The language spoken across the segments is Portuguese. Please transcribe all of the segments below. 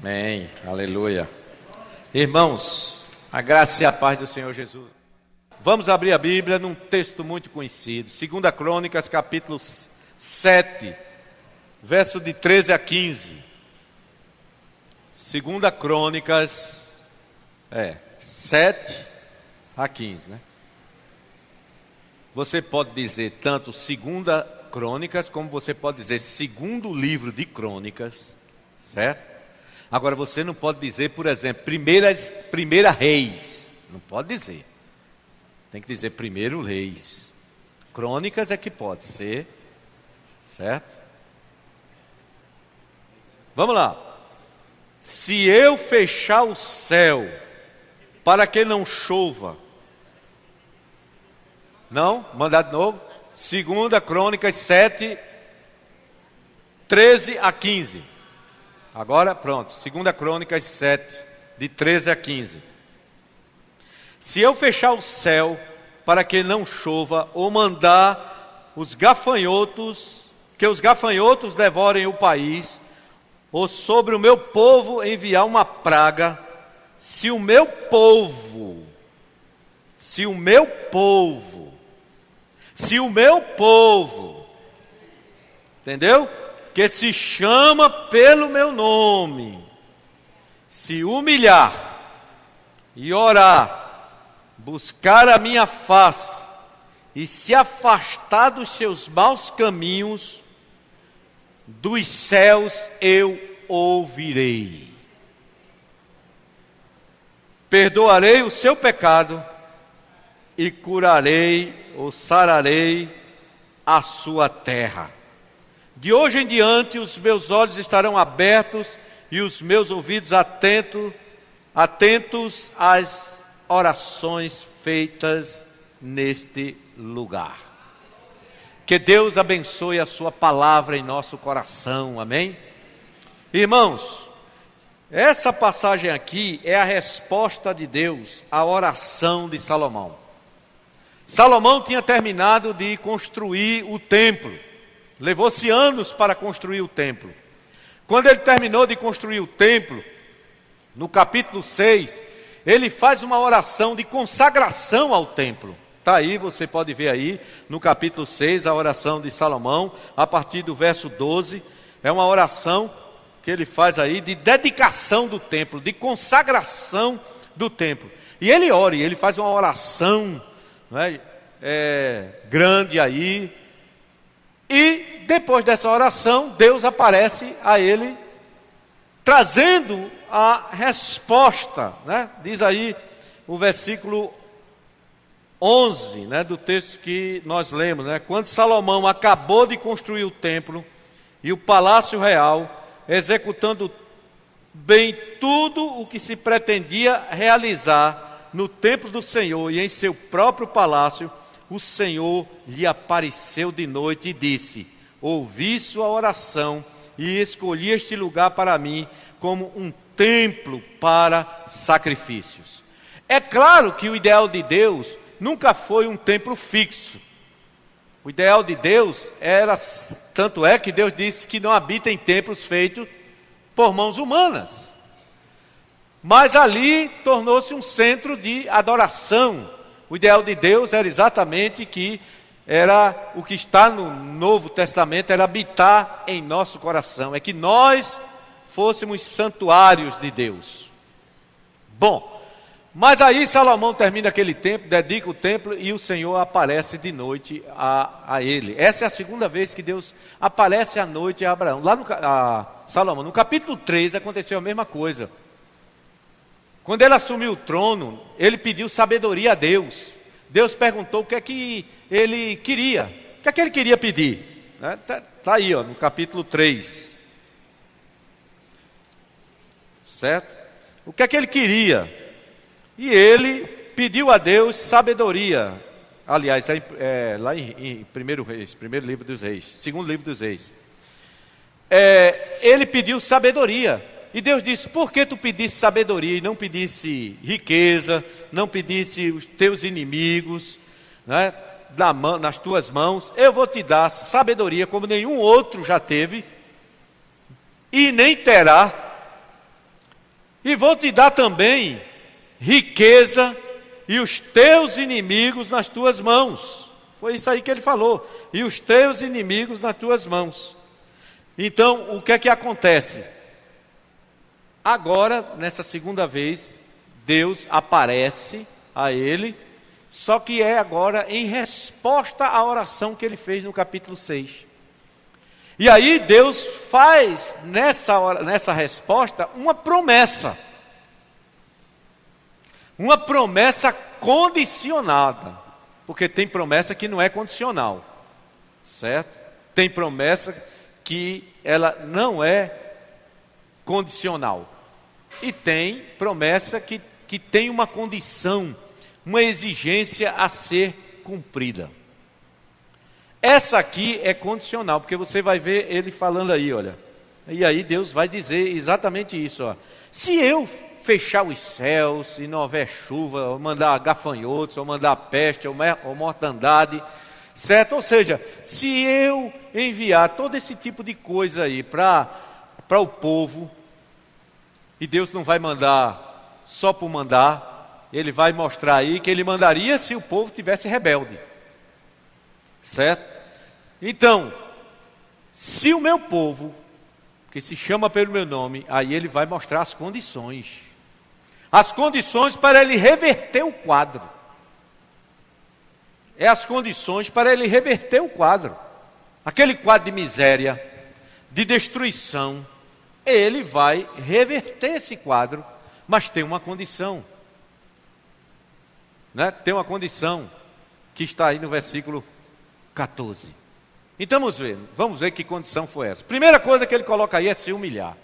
Amém, aleluia. Irmãos, a graça e a paz do Senhor Jesus. Vamos abrir a Bíblia num texto muito conhecido, 2 Crônicas, capítulo 7, verso de 13 a 15. 2 Crônicas, 7 a 15, né? Você pode dizer tanto 2 Crônicas, como você pode dizer segundo livro de Crônicas, certo? Agora você não pode dizer, por exemplo, primeira Reis, não pode dizer. Tem que dizer primeiro Reis. Crônicas é que pode ser, certo? Vamos lá. Se eu fechar o céu para que não chova, não? Mandar de novo. 2 Crônicas 7, 13 a 15. Agora, pronto. 2 Crônicas 7, de 13 a 15. Se eu fechar o céu para que não chova, ou mandar os gafanhotos, que os gafanhotos devorem o país, ou sobre o meu povo enviar uma praga, se o meu povo, entendeu? Que se chama pelo meu nome, se humilhar e orar, buscar a minha face e se afastar dos seus maus caminhos, dos céus eu ouvirei. Perdoarei o seu pecado e curarei ou sararei a sua terra. De hoje em diante os meus olhos estarão abertos e os meus ouvidos atentos às orações feitas neste lugar. Que Deus abençoe a sua palavra em nosso coração, amém? Irmãos, essa passagem aqui é a resposta de Deus à oração de Salomão. Salomão tinha terminado de construir o templo. Levou-se anos para construir o templo. Quando ele terminou de construir o templo, no capítulo 6, ele faz uma oração de consagração ao templo. Está aí, você pode ver aí, no capítulo 6, a oração de Salomão, a partir do verso 12. É uma oração que ele faz aí de dedicação do templo, de consagração do templo. E ele ora, ele faz uma oração, né, grande aí. E depois dessa oração, Deus aparece a ele, trazendo a resposta, né? Diz aí o versículo 11, né, do texto que nós lemos, né? Quando Salomão acabou de construir o templo e o palácio real, executando bem tudo o que se pretendia realizar no templo do Senhor e em seu próprio palácio, o Senhor lhe apareceu de noite e disse: ouvi sua oração e escolhi este lugar para mim como um templo para sacrifícios. É claro que o ideal de Deus nunca foi um templo fixo. O ideal de Deus era, tanto é que Deus disse que não habita em templos feitos por mãos humanas. Mas ali tornou-se um centro de adoração. O ideal de Deus era exatamente que era o que está no Novo Testamento, era habitar em nosso coração, é que nós fôssemos santuários de Deus. Bom, mas aí Salomão termina aquele templo, dedica o templo e o Senhor aparece de noite a ele. Essa é a segunda vez que Deus aparece à noite a Abraão. Lá a Salomão, no capítulo 3 aconteceu a mesma coisa. Quando ele assumiu o trono, ele pediu sabedoria a Deus. Deus perguntou o que é que ele queria. O que é que ele queria pedir? Está aí, no capítulo 3. Certo? O que é que ele queria? E ele pediu a Deus sabedoria. Aliás, lá em 1 Reis, primeiro livro dos Reis, segundo livro dos Reis. Ele pediu sabedoria. E Deus disse: por que tu pedisse sabedoria e não pedisse riqueza, não pedisse os teus inimigos, né, nas tuas mãos? Eu vou te dar sabedoria como nenhum outro já teve e nem terá, e vou te dar também riqueza e os teus inimigos nas tuas mãos. Foi isso aí que ele falou, e os teus inimigos nas tuas mãos. Então, o que é que acontece? Agora, nessa segunda vez, Deus aparece a ele, só que é agora em resposta à oração que ele fez no capítulo 6. E aí Deus faz nessa resposta uma promessa. Uma promessa condicionada. Porque tem promessa que não é condicional. Certo? Tem promessa que ela não é condicional. E tem promessa que tem uma condição, uma exigência a ser cumprida. Essa aqui é condicional, porque você vai ver ele falando aí, olha. E aí Deus vai dizer exatamente isso, ó. Se eu fechar os céus e não houver chuva, ou mandar gafanhotos, ou mandar peste, ou mortandade, certo? Ou seja, se eu enviar todo esse tipo de coisa aí para o povo, e Deus não vai mandar só por mandar, ele vai mostrar aí que ele mandaria se o povo tivesse rebelde. Certo? Então, se o meu povo, que se chama pelo meu nome, aí ele vai mostrar as condições. As condições para ele reverter o quadro. É as condições para ele reverter o quadro. Aquele quadro de miséria, de destruição, ele vai reverter esse quadro, mas tem uma condição. Né? Tem uma condição que está aí no versículo 14. Então vamos ver que condição foi essa. Primeira coisa que ele coloca aí é se humilhar.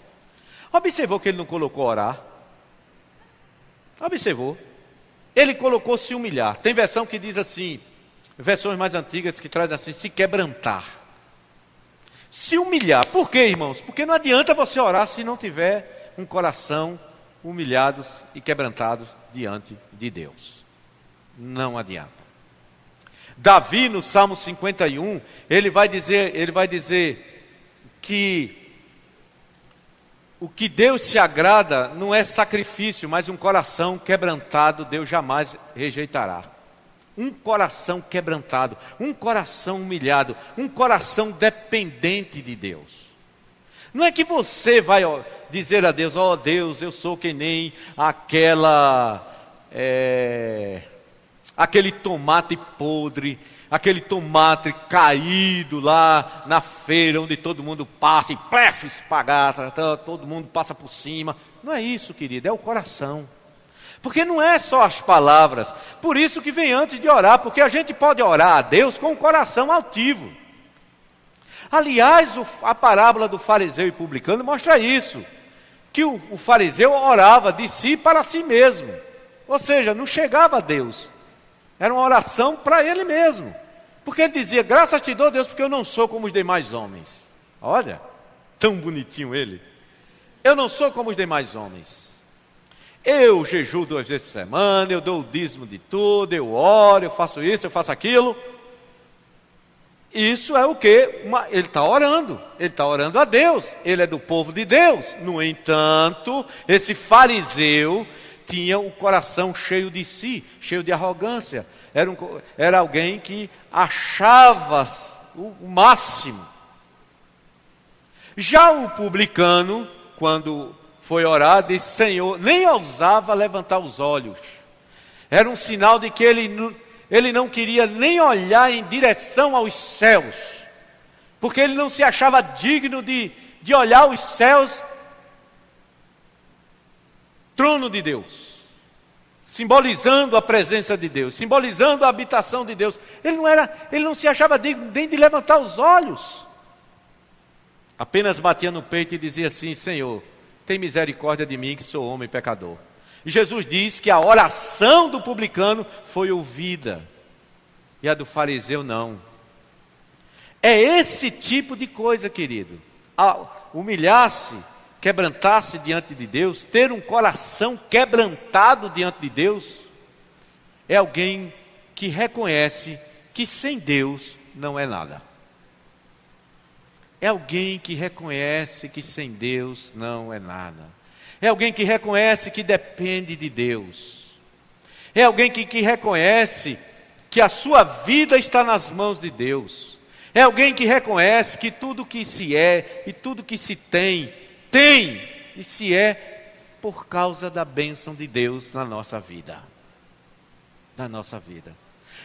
Observou que ele não colocou orar? Observou? Ele colocou se humilhar. Tem versão que diz assim, versões mais antigas que traz assim, se quebrantar. Se humilhar. Por quê, irmãos? Porque não adianta você orar se não tiver um coração humilhados e quebrantados diante de Deus. Não adianta. Davi, no Salmo 51, ele vai dizer que o que Deus se agrada não é sacrifício, mas um coração quebrantado Deus jamais rejeitará. Um coração quebrantado, um coração humilhado, um coração dependente de Deus. Não é que você vai dizer a Deus, ó Deus, eu sou que nem aquele tomate podre, aquele tomate caído lá na feira, onde todo mundo passa e espagata, todo mundo passa por cima. Não é isso, querido, é o coração. Porque não é só as palavras. Por isso que vem antes de orar, porque a gente pode orar a Deus com o coração altivo. Aliás, a parábola do fariseu e publicano mostra isso. Que o fariseu orava de si para si mesmo. Ou seja, não chegava a Deus. Era uma oração para ele mesmo. Porque ele dizia, graças te dou, Deus, porque eu não sou como os demais homens. Olha, tão bonitinho ele. Eu não sou como os demais homens. Eu jejuo 2 vezes por semana, eu dou o dízimo de tudo, eu oro, eu faço isso, eu faço aquilo. Isso é o quê? Ele está orando a Deus, ele é do povo de Deus. No entanto, esse fariseu tinha o coração cheio de si, cheio de arrogância. Era alguém que achava o máximo. Já o publicano, quando foi orar, disse, Senhor, nem ousava levantar os olhos. Era um sinal de que ele não queria nem olhar em direção aos céus, porque ele não se achava digno de olhar os céus, trono de Deus, simbolizando a presença de Deus, simbolizando a habitação de Deus. Ele não se achava digno nem de levantar os olhos. Apenas batia no peito e dizia assim, Senhor, tem misericórdia de mim que sou homem pecador. E Jesus diz que a oração do publicano foi ouvida, e a do fariseu não. É esse tipo de coisa, querido. Humilhar-se, quebrantar-se diante de Deus, ter um coração quebrantado diante de Deus, é alguém que reconhece que sem Deus não é nada. É alguém que reconhece que sem Deus não é nada. É alguém que reconhece que depende de Deus. É alguém que reconhece que a sua vida está nas mãos de Deus. É alguém que reconhece que tudo que se é e tudo que se tem e se é por causa da bênção de Deus na nossa vida. Na nossa vida.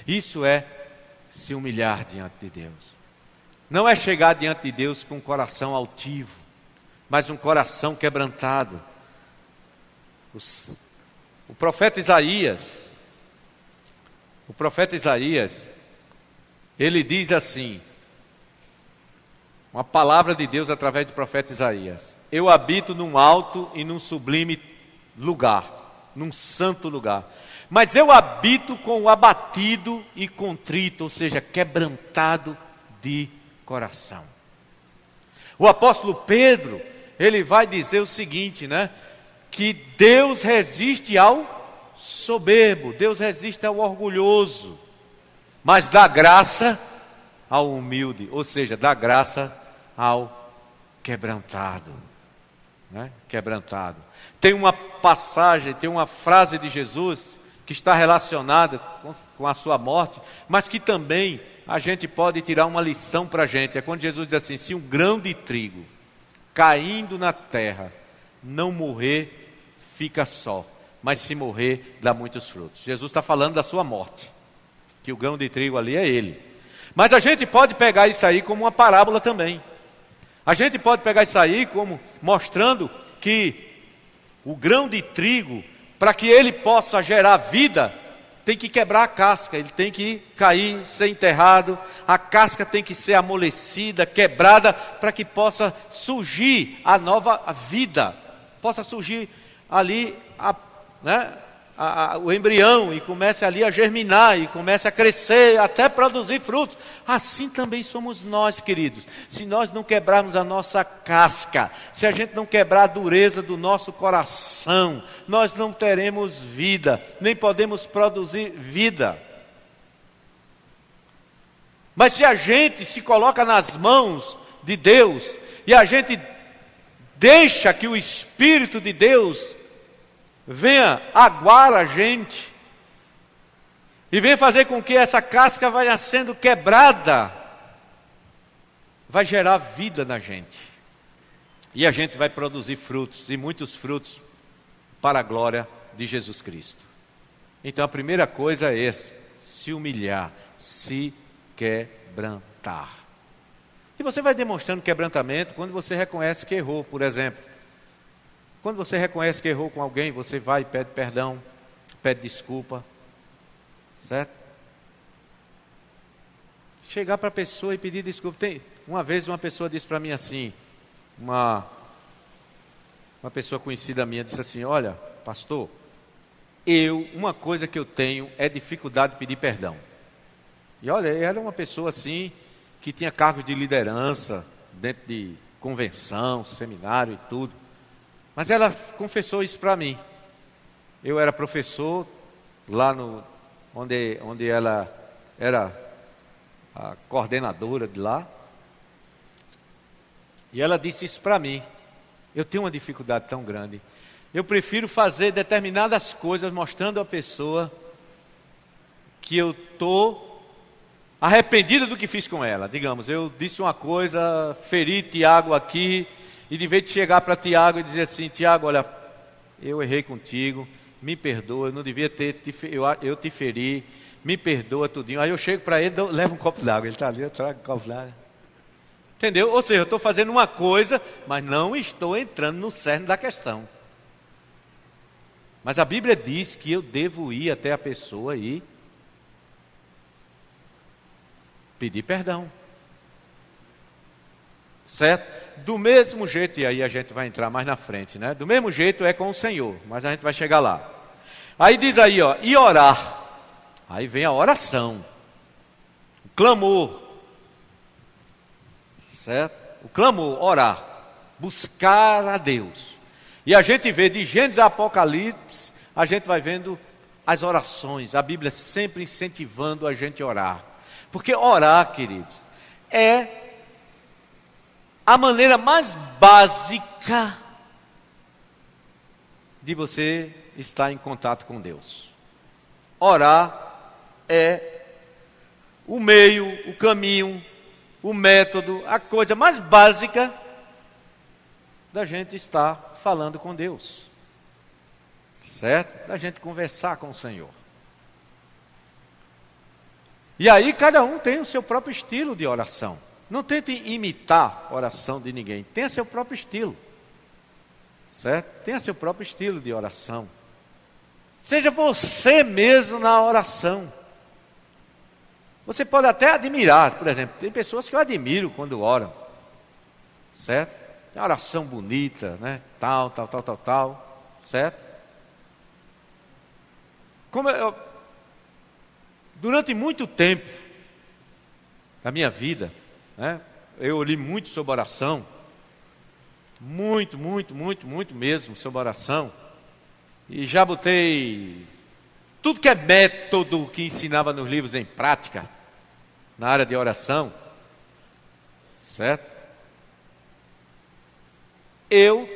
Isso é se humilhar diante de Deus. Não é chegar diante de Deus com um coração altivo, mas um coração quebrantado. O profeta Isaías, ele diz assim, uma palavra de Deus através do profeta Isaías: eu habito num alto e num sublime lugar, num santo lugar, mas eu habito com o abatido e contrito, ou seja, quebrantado de coração. O apóstolo Pedro, ele vai dizer o seguinte, né? Que Deus resiste ao soberbo, Deus resiste ao orgulhoso, mas dá graça ao humilde, ou seja, dá graça ao quebrantado, né? Quebrantado. Tem uma passagem, tem uma frase de Jesus que está relacionada com a sua morte, mas que também a gente pode tirar uma lição para a gente. É quando Jesus diz assim: se um grão de trigo caindo na terra não morrer, fica só, mas se morrer, dá muitos frutos. Jesus está falando da sua morte, que o grão de trigo ali é ele. Mas a gente pode pegar isso aí como uma parábola também. A gente pode pegar isso aí como mostrando que o grão de trigo, para que ele possa gerar vida, tem que quebrar a casca, ele tem que cair, ser enterrado, a casca tem que ser amolecida, quebrada, para que possa surgir a nova vida, possa surgir ali o embrião e comece ali a germinar e comece a crescer até produzir frutos. Assim também somos nós, queridos. Se nós não quebrarmos a nossa casca, se a gente não quebrar a dureza do nosso coração, nós não teremos vida, nem podemos produzir vida. Mas se a gente se coloca nas mãos de Deus e a gente deixa que o Espírito de Deus venha aguar a gente e venha fazer com que essa casca vá sendo quebrada, vai gerar vida na gente, e a gente vai produzir frutos, e muitos frutos, para a glória de Jesus Cristo. Então a primeira coisa é essa: se humilhar, se quebrantar. E você vai demonstrando quebrantamento quando você reconhece que errou. Por exemplo, quando você reconhece que errou com alguém, você vai e pede perdão, pede desculpa, certo? Chegar para a pessoa e pedir desculpa. Uma vez uma pessoa disse para mim assim, uma pessoa conhecida minha disse assim: olha, pastor, uma coisa que eu tenho é dificuldade de pedir perdão. E olha, era uma pessoa assim, que tinha cargo de liderança, dentro de convenção, seminário e tudo. Mas ela confessou isso para mim. Eu era professor lá onde ela era a coordenadora de lá. E ela disse isso para mim: eu tenho uma dificuldade tão grande. Eu prefiro fazer determinadas coisas mostrando à pessoa que eu estou arrependido do que fiz com ela. Digamos, eu disse uma coisa, feri Tiago aqui, e de vez de chegar para Tiago e dizer assim: Tiago, olha, eu errei contigo, me perdoa, eu não devia eu te feri, me perdoa tudinho. Aí eu chego para ele, levo um copo d'água, ele está ali, eu trago um copo d'água. Entendeu? Ou seja, eu estou fazendo uma coisa, mas não estou entrando no cerne da questão. Mas a Bíblia diz que eu devo ir até a pessoa e pedir perdão. Certo? Do mesmo jeito, e aí a gente vai entrar mais na frente, né? Do mesmo jeito é com o Senhor, mas a gente vai chegar lá. Aí diz aí, ó, e orar. Aí vem a oração, o clamor, certo? O clamor, orar, buscar a Deus. E a gente vê de Gênesis a Apocalipse, a gente vai vendo as orações, a Bíblia sempre incentivando a gente a orar. Porque orar, queridos, é a maneira mais básica de você estar em contato com Deus. Orar é o meio, o caminho, o método, a coisa mais básica da gente estar falando com Deus, certo? Da gente conversar com o Senhor. E aí cada um tem o seu próprio estilo de oração. Não tente imitar a oração de ninguém, tenha seu próprio estilo, certo? Tenha seu próprio estilo de oração. Seja você mesmo na oração. Você pode até admirar, por exemplo, tem pessoas que eu admiro quando oram, certo? Tem uma oração bonita, né? Tal, certo? Durante muito tempo da minha vida, né? Eu li muito sobre oração, muito mesmo sobre oração, e já botei tudo que é método que ensinava nos livros em prática, na área de oração, certo? Eu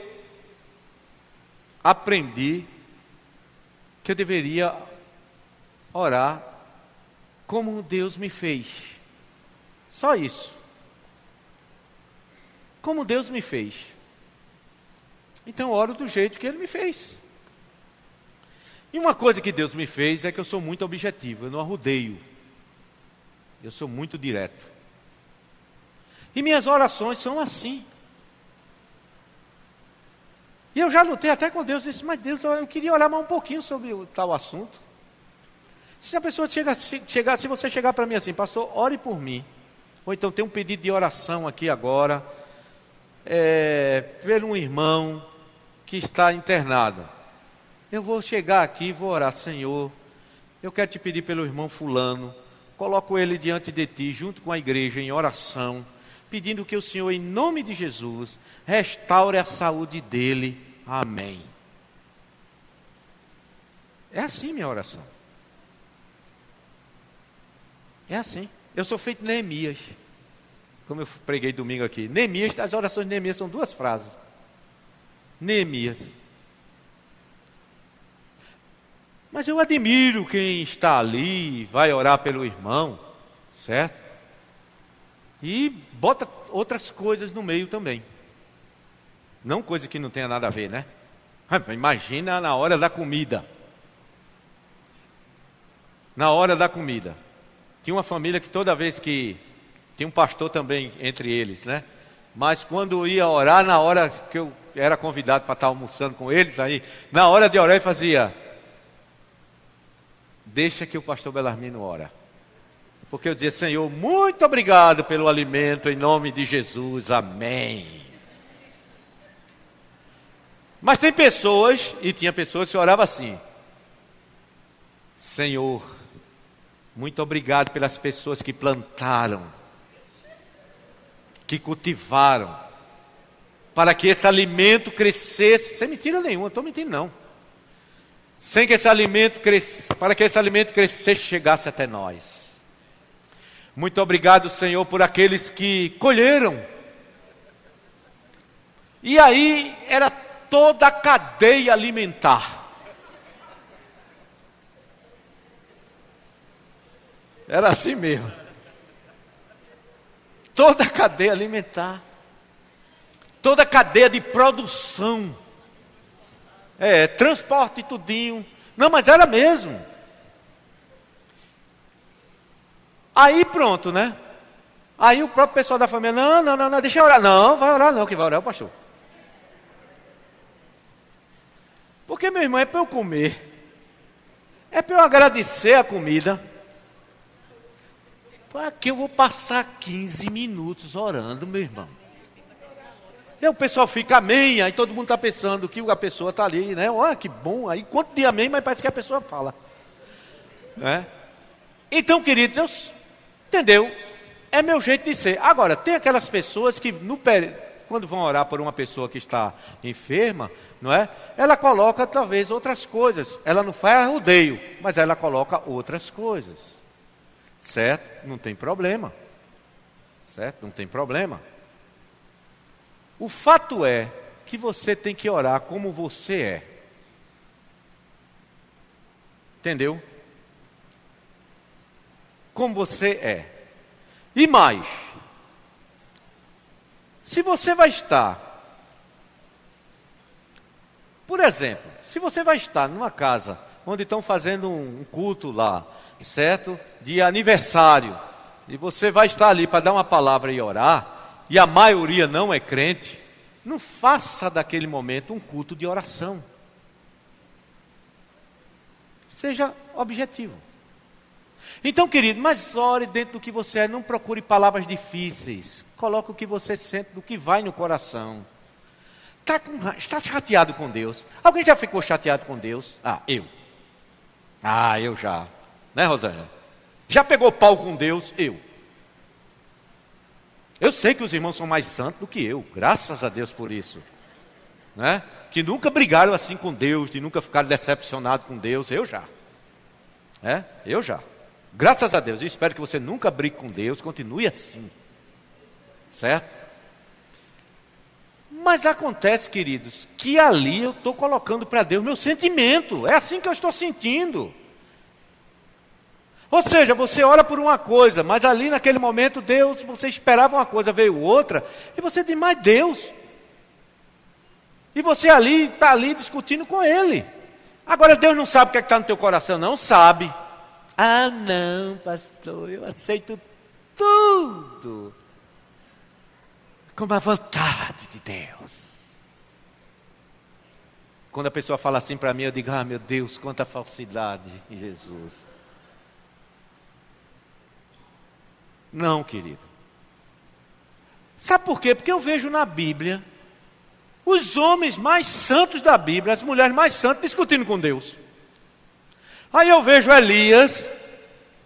aprendi que eu deveria orar como Deus me fez. Só isso. Como Deus me fez. Então eu oro do jeito que Ele me fez. E uma coisa que Deus me fez é que eu sou muito objetivo, eu não arrudeio. Eu sou muito direto. E minhas orações são assim. E eu já lutei até com Deus, disse, mas Deus, eu queria orar mais um pouquinho sobre o tal assunto. Se a pessoa se você chegar para mim assim, pastor, ore por mim. Ou então tem um pedido de oração aqui agora, por um irmão que está internado. Eu vou chegar aqui e vou orar, Senhor, eu quero te pedir pelo irmão fulano, coloco ele diante de ti, junto com a igreja, em oração, pedindo que o Senhor, em nome de Jesus, restaure a saúde dele. Amém. É assim minha oração. É assim. Eu sou feito Neemias. Como eu preguei domingo aqui. Neemias, as orações de Neemias são 2 frases. Neemias. Mas eu admiro quem está ali, vai orar pelo irmão, certo? E bota outras coisas no meio também. Não coisa que não tenha nada a ver, né? Imagina na hora da comida. Na hora da comida. Tinha uma família que toda vez que... Tinha um pastor também entre eles, né? Mas quando ia orar, na hora que eu era convidado para estar almoçando com eles, aí, na hora de orar ele fazia... Deixa que o pastor Belarmino ora. Porque eu dizia, Senhor, muito obrigado pelo alimento, em nome de Jesus, amém. Mas tem pessoas, e tinha pessoas que oravam assim, Senhor, muito obrigado pelas pessoas que plantaram, que cultivaram, para que esse alimento crescesse, sem mentira nenhuma, não estou mentindo não. Sem que esse alimento crescesse, para que esse alimento crescesse, chegasse até nós. Muito obrigado, Senhor, por aqueles que colheram. E aí era toda a cadeia alimentar. Era assim mesmo. Toda a cadeia alimentar. Toda a cadeia de produção. Transporte e tudinho. Não, mas era mesmo. Aí pronto, né? Aí o próprio pessoal da família, não, deixa eu orar. Não, vai orar não, que vai orar é o pastor. Porque, meu irmão, é para eu comer. É para eu agradecer a comida. Para que eu vou passar 15 minutos orando, meu irmão? E o pessoal fica amém, aí todo mundo está pensando que a pessoa está ali, né? Olha que bom, aí quanto de amém, mas parece que a pessoa fala. Né? Então, queridos, entendeu? É meu jeito de ser. Agora, tem aquelas pessoas que, quando vão orar por uma pessoa que está enferma, não é? Ela coloca talvez outras coisas. Ela não faz rodeio, mas ela coloca outras coisas. Certo? Não tem problema. Certo? Não tem problema. O fato é que você tem que orar como você é. Entendeu? Como você é. E mais, se você vai estar, por exemplo, se você vai estar numa casa onde estão fazendo um culto lá, certo? De aniversário, e você vai estar ali para dar uma palavra e orar, e a maioria não é crente, não faça daquele momento um culto de oração. Seja objetivo. Então, querido, mas ore dentro do que você é, não procure palavras difíceis. Coloque o que você sente, do que vai no coração. Está chateado com Deus? Alguém já ficou chateado com Deus? Eu já. Né, Rosângela? Já pegou pau com Deus? Eu sei que os irmãos são mais santos do que eu. Graças a Deus por isso. Né? Que nunca brigaram assim com Deus, de nunca ficaram decepcionados com Deus. Eu já. Eu já. Graças a Deus. Eu espero que você nunca brigue com Deus. Continue assim. Certo? Mas acontece, queridos, que ali eu estou colocando para Deus meu sentimento. É assim que eu estou sentindo. Ou seja, você ora por uma coisa, mas ali naquele momento Deus, você esperava uma coisa, veio outra, e você diz, mas Deus. E você ali, está ali discutindo com Ele. Agora Deus não sabe o que está no teu coração, não sabe. Não, pastor, eu aceito tudo como a vontade de Deus. Quando a pessoa fala assim para mim, eu digo, meu Deus, quanta falsidade em Jesus. Não, querido. Sabe por quê? Porque eu vejo na Bíblia os homens mais santos da Bíblia, as mulheres mais santas discutindo com Deus. Aí eu vejo Elias,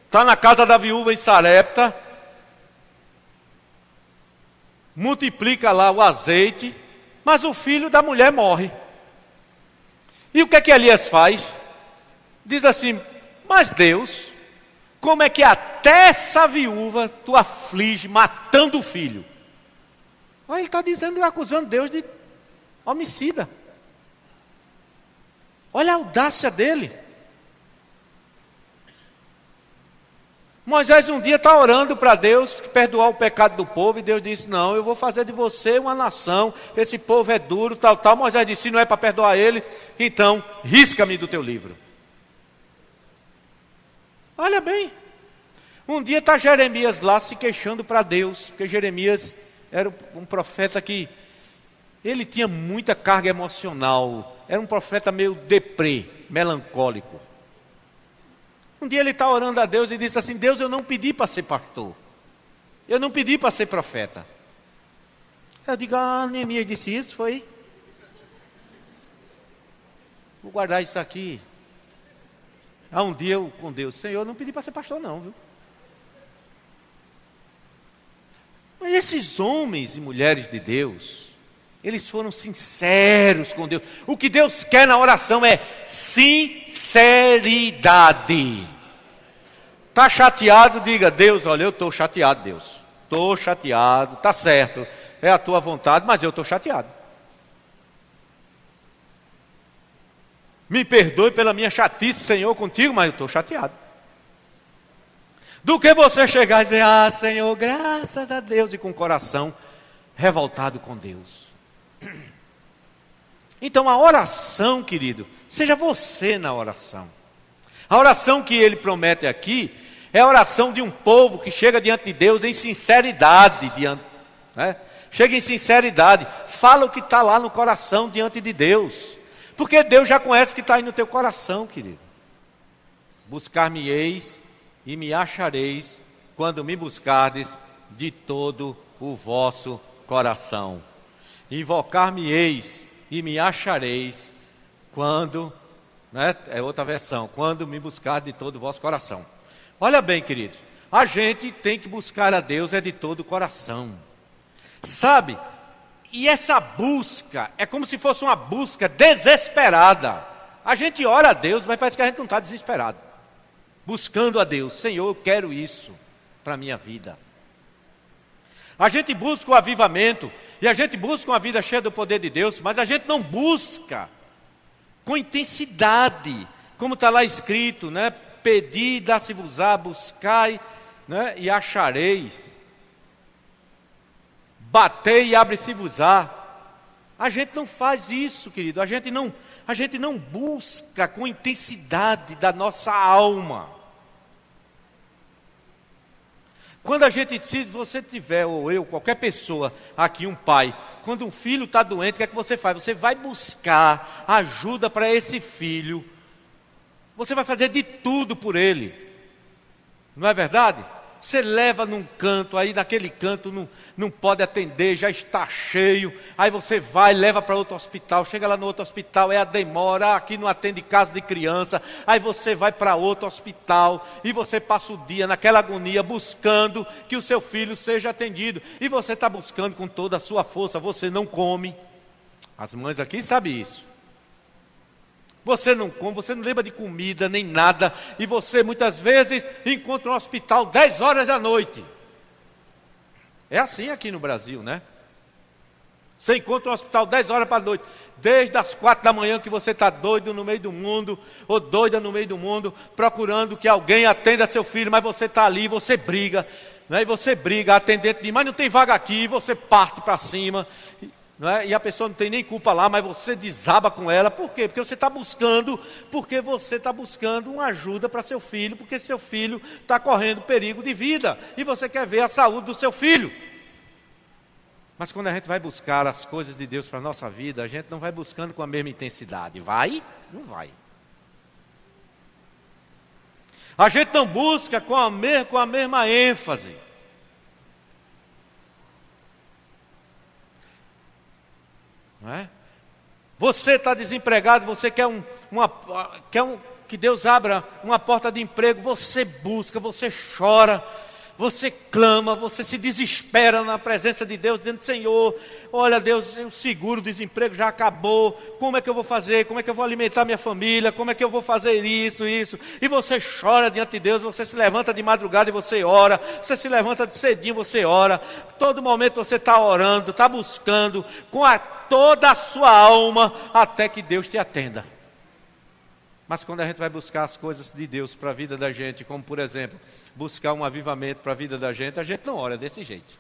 está na casa da viúva em Sarepta, multiplica lá o azeite, mas o filho da mulher morre. E o que é que Elias faz? Diz assim, mas Deus, como é que até essa viúva tu aflige matando o filho? Aí ele está dizendo, acusando Deus de homicida. Olha a audácia dele. Moisés um dia está orando para Deus perdoar o pecado do povo, e Deus disse, não, eu vou fazer de você uma nação, esse povo é duro, tal. Moisés disse, se não é para perdoar ele, então risca-me do teu livro. Olha bem, um dia está Jeremias lá se queixando para Deus, porque Jeremias era um profeta que, ele tinha muita carga emocional, era um profeta meio deprê, melancólico. Um dia ele está orando a Deus e disse assim, Deus, eu não pedi para ser pastor, eu não pedi para ser profeta. Eu digo, Neemias disse isso, foi? Vou guardar isso aqui. Um dia eu com Deus, Senhor, eu não pedi para ser pastor não, viu? Mas esses homens e mulheres de Deus, eles foram sinceros com Deus. O que Deus quer na oração é sinceridade. Está chateado, diga, Deus, olha, eu estou chateado, Deus. Estou chateado, está certo, é a tua vontade, mas eu estou chateado. Me perdoe pela minha chatice, Senhor, contigo, mas eu estou chateado. Do que você chegar e dizer, Senhor, graças a Deus, e com o coração revoltado com Deus. Então a oração, querido, seja você na oração. A oração que ele promete aqui é a oração de um povo que chega diante de Deus em sinceridade, chega em sinceridade, fala o que está lá no coração diante de Deus, porque Deus já conhece o que está aí no teu coração, querido. Buscar-me-eis e me achareis quando me buscardes de todo o vosso coração. Invocar-me-eis e me achareis quando, é outra versão, quando me buscar de todo o vosso coração. Olha bem, querido, a gente tem que buscar a Deus de todo o coração, sabe? E essa busca é como se fosse uma busca desesperada. A gente ora a Deus, mas parece que a gente não está desesperado, buscando a Deus, Senhor, eu quero isso para a minha vida. A gente busca o avivamento, e a gente busca uma vida cheia do poder de Deus, mas a gente não busca com intensidade, Como está lá escrito, né? Pedi, dá-se-vos-á, buscai, né? E achareis. Batei e abre-se-vos-á. A gente não faz isso, querido. A gente não busca com intensidade da nossa alma. Quando a gente decide, você tiver, ou eu, qualquer pessoa aqui, um pai, quando um filho está doente, o que é que você faz? Você vai buscar ajuda para esse filho. Você vai fazer de tudo por ele. Não é verdade? Você leva num canto, aí naquele canto não pode atender, já está cheio. Aí você vai, leva para outro hospital, chega lá no outro hospital, é a demora, aqui não atende caso de criança. Aí você vai para outro hospital e você passa o dia naquela agonia buscando que o seu filho seja atendido. E você está buscando com toda a sua força, você não come. As mães aqui sabem isso. Você não come, você não lembra de comida nem nada. E você muitas vezes encontra um hospital 10 horas da noite. É assim aqui no Brasil, né? Você encontra um hospital 10 horas para a noite. Desde as 4 da manhã que você está doido no meio do mundo, ou doida no meio do mundo, procurando que alguém atenda seu filho, mas você está ali, você briga. Né? E você briga, a atendente diz, mas não tem vaga aqui, e você parte para cima. Não é? E a pessoa não tem nem culpa lá, mas você desaba com ela. Por quê? Porque você está buscando uma ajuda para seu filho, porque seu filho está correndo perigo de vida, e você quer ver a saúde do seu filho. Mas quando a gente vai buscar as coisas de Deus para a nossa vida, a gente não vai buscando com a mesma intensidade. Vai? Não vai. A gente não busca com a mesma ênfase. Não é? Você está desempregado, você quer que Deus abra uma porta de emprego, você busca, você chora, você clama, você se desespera na presença de Deus, dizendo, Senhor, olha Deus, o seguro-desemprego já acabou, como é que eu vou fazer, como é que eu vou alimentar minha família, como é que eu vou fazer isso, e você chora diante de Deus, você se levanta de madrugada e você ora, você se levanta de cedinho, você ora, todo momento você está orando, está buscando, com toda a sua alma, até que Deus te atenda. Mas quando a gente vai buscar as coisas de Deus para a vida da gente, como por exemplo, buscar um avivamento para a vida da gente, a gente não ora desse jeito.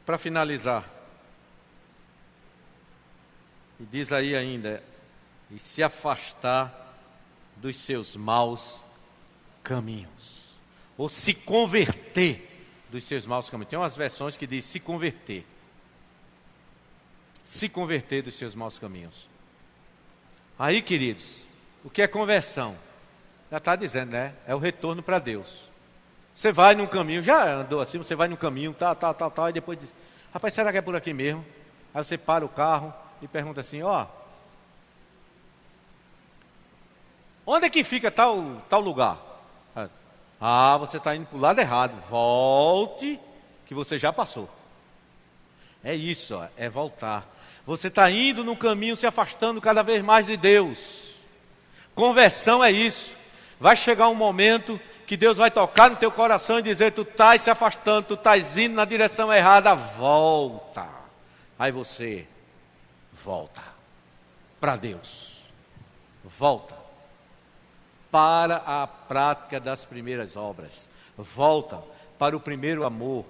Para finalizar, e diz aí ainda, e se afastar dos seus maus caminhos, ou se converter dos seus maus caminhos. Tem umas versões que diz se converter. Se converter dos seus maus caminhos. Aí, queridos, o que é conversão? Já está dizendo, né? É o retorno para Deus. Você vai num caminho, já andou assim, você vai num caminho, tal, e depois diz, rapaz, será que é por aqui mesmo? Aí você para o carro e pergunta assim, onde é que fica tal lugar? Ah, você está indo para o lado errado. Volte, que você já passou. É isso, é voltar. Você está indo no caminho, se afastando cada vez mais de Deus. Conversão é isso. Vai chegar um momento que Deus vai tocar no teu coração e dizer, tu estás se afastando, tu estás indo na direção errada, volta. Aí você volta para Deus. Volta para a prática das primeiras obras. Volta para o primeiro amor.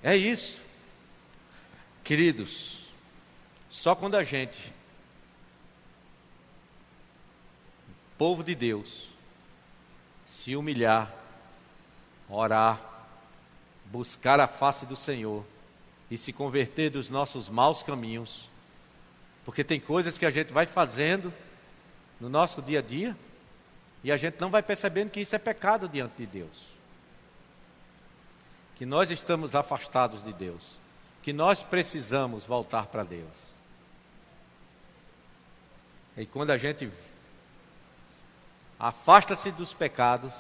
É isso. Queridos, só quando a gente, povo de Deus, se humilhar, orar, buscar a face do Senhor e se converter dos nossos maus caminhos, porque tem coisas que a gente vai fazendo no nosso dia a dia e a gente não vai percebendo que isso é pecado diante de Deus. Que nós estamos afastados de Deus, que nós precisamos voltar para Deus. E quando a gente afasta-se dos pecados,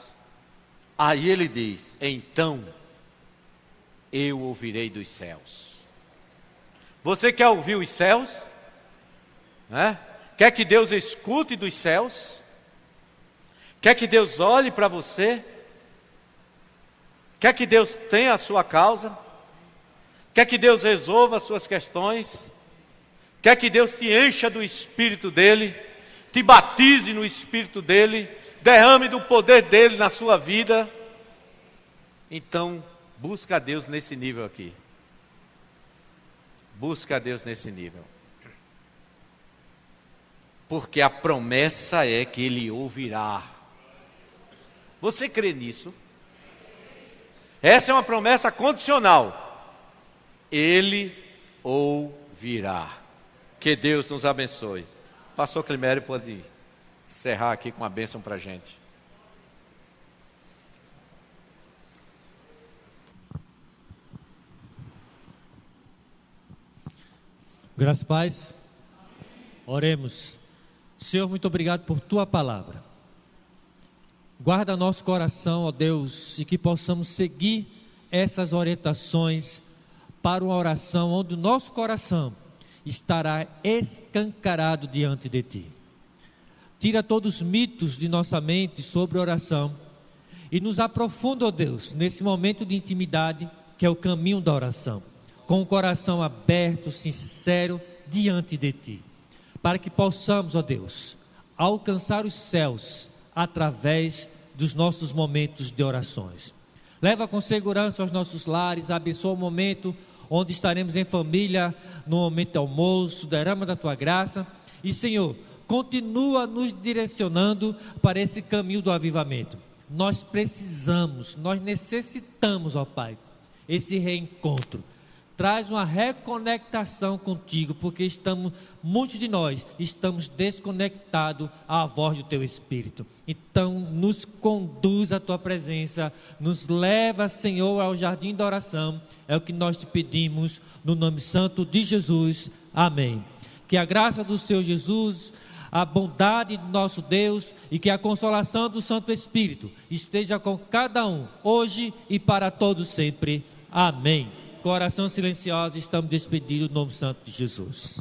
aí ele diz, então eu ouvirei dos céus. Você quer ouvir os céus? Quer que Deus escute dos céus? Quer que Deus olhe para você? Quer que Deus tenha a sua causa? Quer que Deus resolva as suas questões? Quer que Deus te encha do Espírito dEle, te batize no Espírito dEle, derrame do poder dEle na sua vida? Então, busca a Deus nesse nível aqui. Busca a Deus nesse nível. Porque a promessa é que Ele ouvirá. Você crê nisso? Essa é uma promessa condicional. Ele ouvirá. Que Deus nos abençoe. Pastor Climério pode encerrar aqui com uma bênção para a gente. Graças a Paz. Oremos. Senhor, muito obrigado por Tua palavra. Guarda nosso coração, ó Deus, e que possamos seguir essas orientações para uma oração onde o nosso coração estará escancarado diante de Ti. Tira todos os mitos de nossa mente sobre oração e nos aprofunda, ó Deus, nesse momento de intimidade que é o caminho da oração, com o coração aberto, sincero, diante de Ti, para que possamos, ó Deus, alcançar os céus através dos nossos momentos de orações. Leva com segurança aos nossos lares, abençoa o momento onde estaremos em família, no momento de almoço, derrama da Tua graça, e Senhor, continua nos direcionando para esse caminho do avivamento. Nós precisamos, nós necessitamos, ó Pai, esse reencontro. Traz uma reconectação contigo, porque muitos de nós estamos desconectados à voz do Teu Espírito. Então, nos conduz à Tua presença, nos leva, Senhor, ao jardim da oração. É o que nós te pedimos, no nome santo de Jesus. Amém. Que a graça do Senhor Jesus, a bondade do nosso Deus e que a consolação do Santo Espírito esteja com cada um, hoje e para todos sempre. Amém. Coração silencioso, estamos despedidos no nome santo de Jesus.